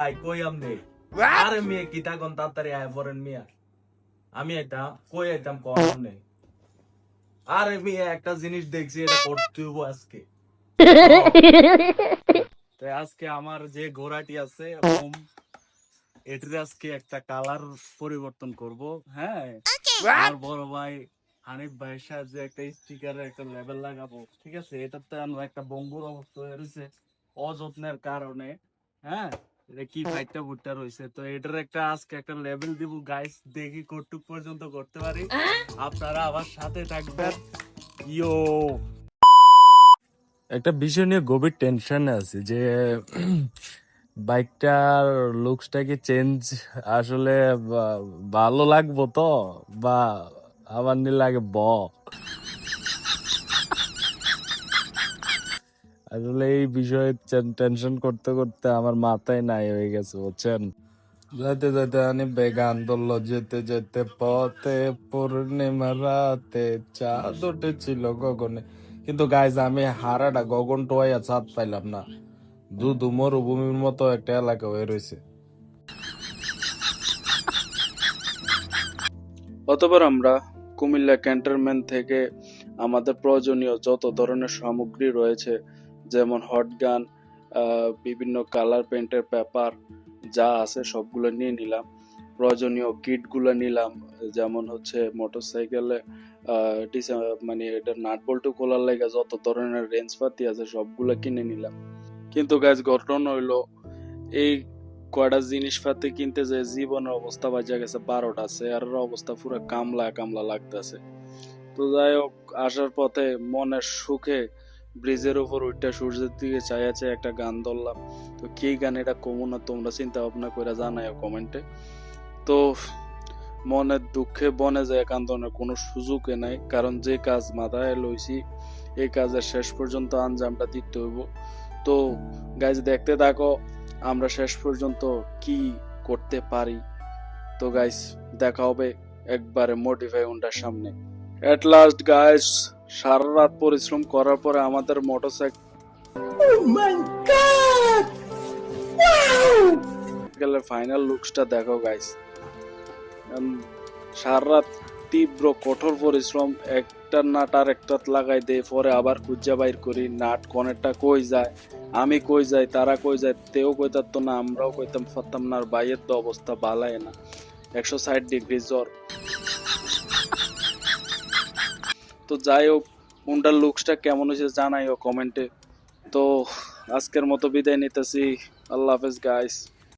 I কই আমনে আরে মিয়া কিতা কোন তাড়াতাড়ি আয় পড়েন মিয়া আমি এটা কই আইতাম কোন নেই আরে মিয়া একটা জিনিস দেখছি এটা করতে হইব আজকে তো আজকে আমার যে ঘোড়াটি আছে এটাতে আজকে একটা কালার পরিবর্তন করব হ্যাঁ আমার বড় ভাই হানিফ ভাইয়ের সাথে একটা স্টিকারের একটা লেবেল লাগাবো ঠিক আছে এটাতে আমরা একটা বঙ্গুর অবস্থা হয়ে রয়েছে অযত্নের কারণে হ্যাঁ এটা কি ফাইটটা ভুট্টা রয়েছে তো এটার একটা আজকে একটা লেভেল দিব গাইস দেখি কতটুক পর্যন্ত করতে পারি আপনারা আমার সাথে থাকবেন ইয়ো একটা বিষয় নিয়ে গভীর টেনশনে আছি যে বাইকটার লুকসটা কি চেঞ্জ আসলে ভালো লাগবো তো বা আমার নি লাগে আসলে এই বিষয়ে টেনশন করতে করতে আমার মাথায় নাই হয়ে গেছে বুঝছেন যাইতে যাইতে আনি বেগান ধরলো যেতে যেতে পথে পূর্ণিমা রাতে চাঁদ উঠেছিল গগনে কিন্তু গাইজ আমি হারাটা গগন টোয়াইয়া চাঁদ পাইলাম না দুধু মরুভূমির মতো একটা এলাকা হয়ে রয়েছে অতঃপর আমরা কুমিল্লা ক্যান্টনমেন্ট থেকে আমাদের প্রয়োজনীয় যত ধরনের সামগ্রী রয়েছে যেমন হট গান বিভিন্ন কালার পেন্টের পেপার যা আছে সবগুলো নিয়ে নিলাম প্রয়োজনীয় কিটগুলো নিলাম যেমন হচ্ছে মোটরসাইকেলে মানে এটা নাট বল্টু খোলার লাগে যত ধরনের রেঞ্জ পাতি আছে সবগুলো কিনে নিলাম কিন্তু গাছ ঘটনা হইলো এই কয়টা জিনিসপাতি কিনতে যে জীবনের অবস্থা বাজে গেছে 12টা চেয়ারের অবস্থা পুরো কামলা কামলা লাগতেছে তো যাই হোক আসার পথে মনের সুখে ব্রিজের উপর উঠটা সূর্যের দিকে চাইয়া চাই একটা গান ধরলাম তো কি গান এটা কমন না তোমরা চিন্তা ভাবনা করে জানাও কমেন্টে তো মনের দুঃখে বনে যায় কান্দনের কোনো সুযোগে নাই কারণ যে কাজ মাথায় লইছি এই কাজের শেষ পর্যন্ত আঞ্জামটা দিতে হইব তো গাইজ দেখতে থাকো আমরা শেষ পর্যন্ত কি করতে পারি তো গাইস দেখা হবে একবারে মডিফাই উন্ডার সামনে এট লাস্ট গাইস সারা রাত পরিশ্রম করার পরে আমাদের মোটরসাইকেলের ফাইনাল লুকসটা দেখো গাইস সারা রাত তীব্র কঠোর পরিশ্রম একটা নাট আর একটা লাগাই দেয় পরে আবার খুঁজা বাইর করি নাট কোনেরটা কই যায় আমি কই যাই তারা কই যায় তেও কইতাম তো না আমরাও কইতাম পারতাম না আর বাইয়ের তো অবস্থা বালাই না 160 ডিগ্রি জ্বর তো যাই হোক উন্ডার লুকসটা কেমন হয়েছে জানাইও কমেন্টে তো আজকের মতো বিদায় নিতেছি আল্লাহ হাফেজ গাইস